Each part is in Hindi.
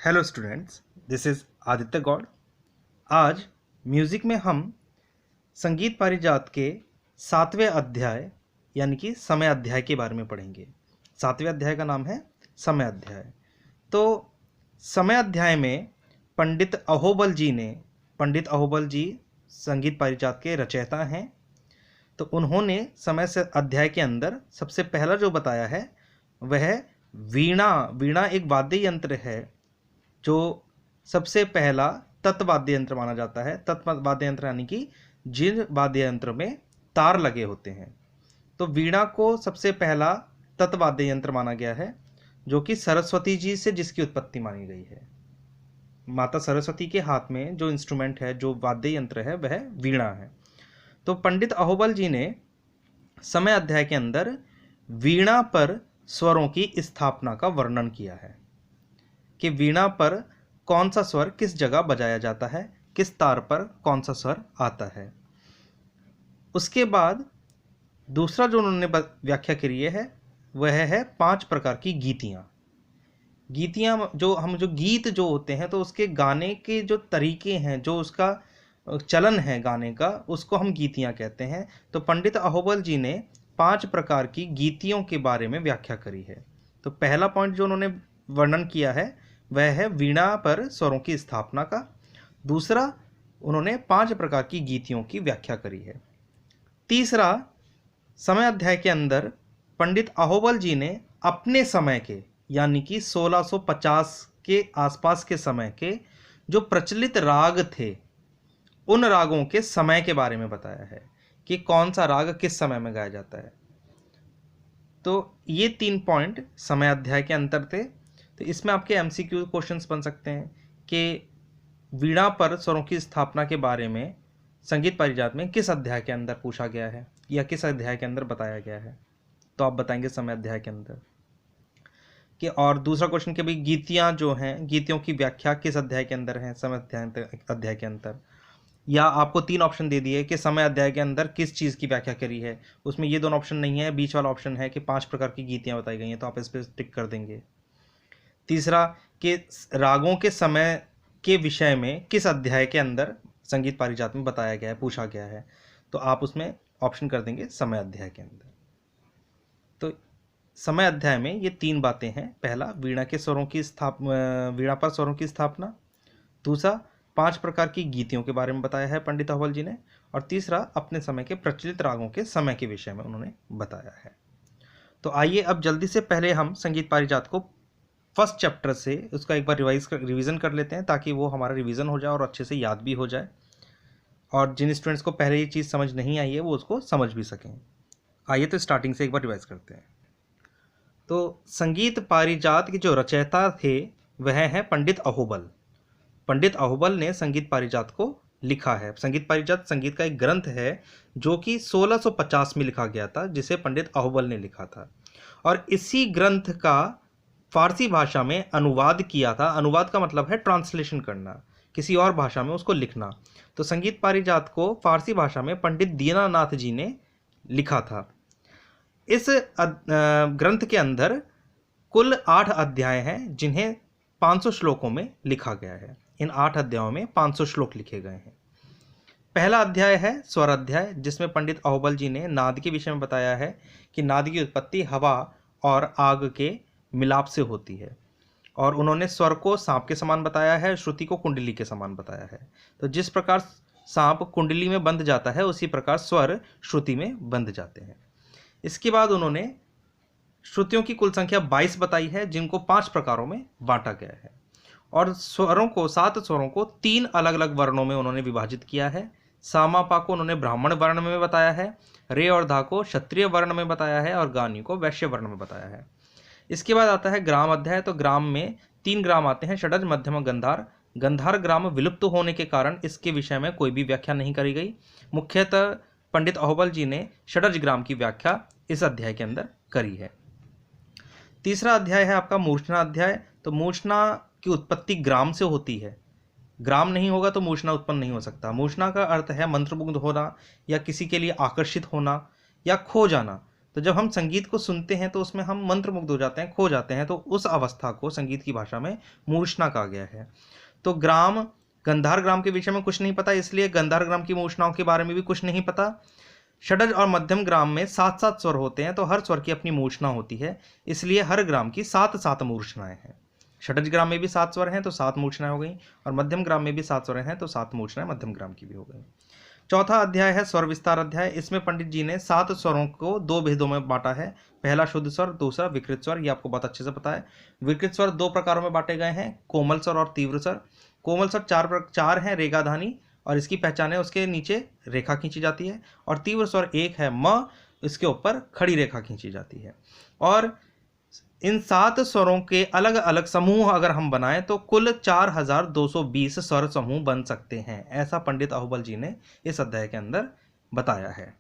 Hello students, this is Aditya Gaur. आज म्यूज़िक में हम संगीत पारिजात के 7वें अध्याय यानी कि समय अध्याय के बारे में पढ़ेंगे। 7वें अध्याय का नाम है समय अध्याय। तो समय अध्याय में पंडित अहोबल जी संगीत पारिजात के रचयिता हैं। तो उन्होंने समय से अध्याय के अंदर सबसे पहला जो बताया है वह है वीणा। वीणा एक वाद्य यंत्र है जो सबसे पहला तत् वाद्य यंत्र माना जाता है। तत् वाद्य यंत्र यानी कि जिन वाद्य यंत्र में तार लगे होते हैं। तो वीणा को सबसे पहला तत् वाद्य यंत्र माना गया है, जो कि सरस्वती जी से जिसकी उत्पत्ति मानी गई है। माता सरस्वती के हाथ में जो इंस्ट्रूमेंट है, जो वाद्य यंत्र है, वह वीणा है। तो पंडित अहोबल जी ने समय अध्याय के अंदर वीणा पर स्वरों की स्थापना का वर्णन किया है कि वीणा पर कौन सा स्वर किस जगह बजाया जाता है, किस तार पर कौन सा स्वर आता है। उसके बाद दूसरा जो उन्होंने व्याख्या करी है वह है 5 प्रकार की गीतियाँ। जो गीत जो होते हैं, तो उसके गाने के जो तरीके हैं, जो उसका चलन है गाने का, उसको हम गीतियाँ कहते हैं। तो पंडित अहोबल जी ने 5 प्रकार की गीतियों के बारे में व्याख्या करी है। तो पहला पॉइंट जो उन्होंने वर्णन किया है वह है वीणा पर स्वरों की स्थापना का। दूसरा, उन्होंने 5 प्रकार की गीतियों की व्याख्या करी है। तीसरा, समय अध्याय के अंदर पंडित अहोबल जी ने अपने समय के यानी कि 1650 के आसपास के समय के जो प्रचलित राग थे, उन रागों के समय के बारे में बताया है कि कौन सा राग किस समय में गाया जाता है। तो ये 3 पॉइंट समय अध्याय के अंतर थे। तो इसमें आपके MCQ क्वेश्चंस बन सकते हैं कि वीणा पर स्वरों की स्थापना के बारे में संगीत पारिजात में किस अध्याय के अंदर पूछा गया है या किस अध्याय के अंदर बताया गया है। तो आप बताएंगे समय अध्याय के अंदर कि, और दूसरा क्वेश्चन कि भाई गीतियाँ जो हैं, गीतियों की व्याख्या किस अध्याय के अंदर है, समय अध्याय के अंदर। या आपको 3 ऑप्शन दे दिए कि समय अध्याय के अंदर किस चीज़ की व्याख्या करी है। उसमें ये 2 ऑप्शन नहीं है, बीच वाला ऑप्शन है कि 5 प्रकार की गीतियाँ बताई गई हैं, तो आप इस पर टिक कर देंगे। तीसरा, कि रागों के समय के विषय में किस अध्याय के अंदर संगीत पारिजात में बताया गया है, पूछा गया है, तो आप उसमें ऑप्शन कर देंगे समय अध्याय के अंदर। तो समय अध्याय में ये 3 बातें हैं। पहला, वीणा पर स्वरों की स्थापना। दूसरा, 5 प्रकार की गीतियों के बारे में बताया है पंडित अहोबल जी ने। और तीसरा, अपने समय के प्रचलित रागों के समय के विषय में उन्होंने बताया है। तो आइए अब जल्दी से पहले हम संगीत पारिजात को फर्स्ट चैप्टर से उसका एक बार रिवीजन कर लेते हैं, ताकि वो हमारा रिवीजन हो जाए और अच्छे से याद भी हो जाए, और जिन स्टूडेंट्स को पहले ये चीज़ समझ नहीं आई है वो उसको समझ भी सकें। आइए तो स्टार्टिंग से एक बार रिवाइज करते हैं। तो संगीत पारिजात के जो रचयिता थे वह हैं पंडित अहोबल। पंडित अहोबल ने संगीत पारिजात को लिखा है। संगीत पारिजात संगीत का एक ग्रंथ है जो कि 1650 में लिखा गया था, जिसे पंडित अहोबल ने लिखा था। और इसी ग्रंथ का फारसी भाषा में अनुवाद किया था। अनुवाद का मतलब है ट्रांसलेशन करना, किसी और भाषा में उसको लिखना। तो संगीत पारिजात को फारसी भाषा में पंडित दीनानाथ जी ने लिखा था। इस ग्रंथ के अंदर कुल 8 अध्याय हैं, जिन्हें 500 श्लोकों में लिखा गया है। इन 8 अध्यायों में 500 श्लोक लिखे गए हैं। पहला अध्याय है स्वर अध्याय, जिसमें पंडित अहोबल जी ने नाद के विषय में बताया है कि नाद की उत्पत्ति हवा और आग के मिलाप से होती है। और उन्होंने स्वर को सांप के समान बताया है, श्रुति को कुंडली के समान बताया है। तो जिस प्रकार सांप कुंडली में बंध जाता है, उसी प्रकार स्वर श्रुति में बंध जाते हैं। इसके बाद उन्होंने श्रुतियों की कुल संख्या 22 बताई है, जिनको 5 प्रकारों में बांटा गया है। और स्वरों को, 7 स्वरों को 3 अलग अलग वर्णों में उन्होंने विभाजित किया है। सामापा को उन्होंने ब्राह्मण वर्ण में बताया है, रे और धा को क्षत्रिय वर्ण में बताया है, और गानी को वैश्य वर्ण में बताया है। इसके बाद आता है ग्राम अध्याय। तो ग्राम में 3 ग्राम आते हैं, षडज, मध्यम और गंधार। गंधार ग्राम विलुप्त होने के कारण इसके विषय में कोई भी व्याख्या नहीं करी गई। मुख्यतः पंडित अहोबल जी ने षडज ग्राम की व्याख्या इस अध्याय के अंदर करी है। तीसरा अध्याय है आपका मूर्छना अध्याय। तो मूर्छना की उत्पत्ति ग्राम से होती है। ग्राम नहीं होगा तो मूर्छना उत्पन्न नहीं हो सकता। मूर्छना का अर्थ है मंत्रमुग्ध होना, या किसी के लिए आकर्षित होना, या खो जाना। तो जब हम संगीत को सुनते हैं तो उसमें हम मंत्रमुग्ध हो जाते हैं, खो जाते हैं, तो उस अवस्था को संगीत की भाषा में मूर्छना कहा गया है। तो ग्राम, गंधार ग्राम के विषय में कुछ नहीं पता, इसलिए गंधार ग्राम की मूर्छनाओं के बारे में भी कुछ नहीं पता। षडज और मध्यम ग्राम में 7-7 स्वर होते हैं, तो हर स्वर की अपनी मूर्छना होती है, इसलिए हर ग्राम की 7-7 मूर्छनाएं हैं। षडज ग्राम में भी 7 स्वर हैं तो 7 मूर्छनाएं हो गई, और मध्यम ग्राम में भी 7 स्वर हैं तो 7 मूर्छनाएं मध्यम ग्राम की भी हो गई। चौथा अध्याय है स्वर विस्तार अध्याय। इसमें पंडित जी ने 7 स्वरों को 2 भेदों में बांटा है। पहला शुद्ध स्वर, दूसरा विकृत स्वर, ये आपको बहुत अच्छे से पता है। विकृत स्वर 2 प्रकारों में बांटे गए हैं, कोमल स्वर और तीव्र स्वर। कोमल स्वर 4 हैं, रेगाधानी, और इसकी पहचान है उसके नीचे रेखा खींची जाती है। और तीव्र स्वर 1 है म, इसके ऊपर खड़ी रेखा खींची जाती है। और इन 7 स्वरों के अलग अलग समूह अगर हम बनाएं तो कुल 4220 स्वर समूह बन सकते हैं, ऐसा पंडित अहोबल जी ने इस अध्याय के अंदर बताया है।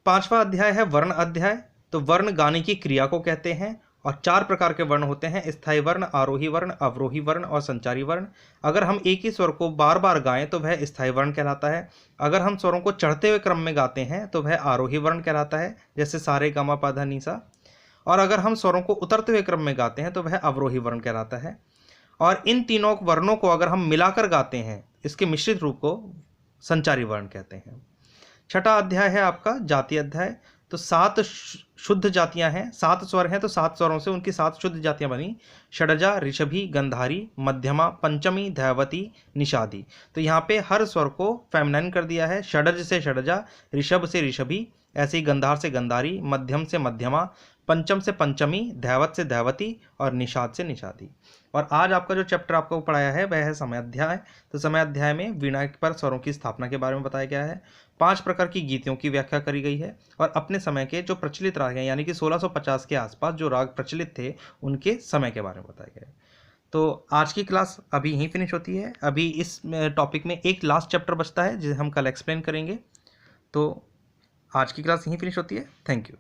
5वां अध्याय है वर्ण अध्याय। तो वर्ण गाने की क्रिया को कहते हैं, और 4 प्रकार के वर्ण होते हैं, स्थायी वर्ण, आरोही वर्ण, अवरोही वर्ण और संचारी वर्ण। अगर हम एक ही स्वर को बार बार गाएं तो वह स्थायी वर्ण कहलाता है। अगर हम स्वरों को चढ़ते हुए क्रम में गाते हैं तो वह आरोही वर्ण कहलाता है, जैसे सारे ग म प ध नि सा। और अगर हम स्वरों को उतरते हुए क्रम में गाते हैं तो वह अवरोही वर्ण कहलाता है। और इन तीनों वर्णों को अगर हम मिलाकर गाते हैं, इसके मिश्रित रूप को संचारी वर्ण कहते हैं। 6वां अध्याय है आपका जाति अध्याय। तो 7 शुद्ध जातियां हैं, 7 स्वर हैं तो 7 स्वरों से उनकी 7 शुद्ध जातियां बनी, षडजा, ऋषभी, गंधारी, मध्यमा, पंचमी, धैवती, निषादी। तो यहाँ पे हर स्वर को फेमिनाइन कर दिया है, षडज से षडजा, ऋषभ से ऋषभी, ऐसे ही गंधार से गंधारी, मध्यम से मध्यमा, पंचम से पंचमी, धैवत से धैवती और निषाद से निषादी। और आज आपका जो चैप्टर आपको पढ़ाया है वह है समय अध्याय। तो समय अध्याय में वीणा पर स्वरों की स्थापना के बारे में बताया गया है, 5 प्रकार की गीतियों की व्याख्या करी गई है, और अपने समय के जो प्रचलित राग हैं, यानी कि 1650 के आसपास जो राग प्रचलित थे उनके समय के बारे में बताया गया है। तो आज की क्लास अभी यहीं फिनिश होती है। अभी इस टॉपिक में एक लास्ट चैप्टर बचता है जिसे हम कल एक्सप्लेन करेंगे। तो आज की क्लास यहीं फिनिश होती है। Thank you.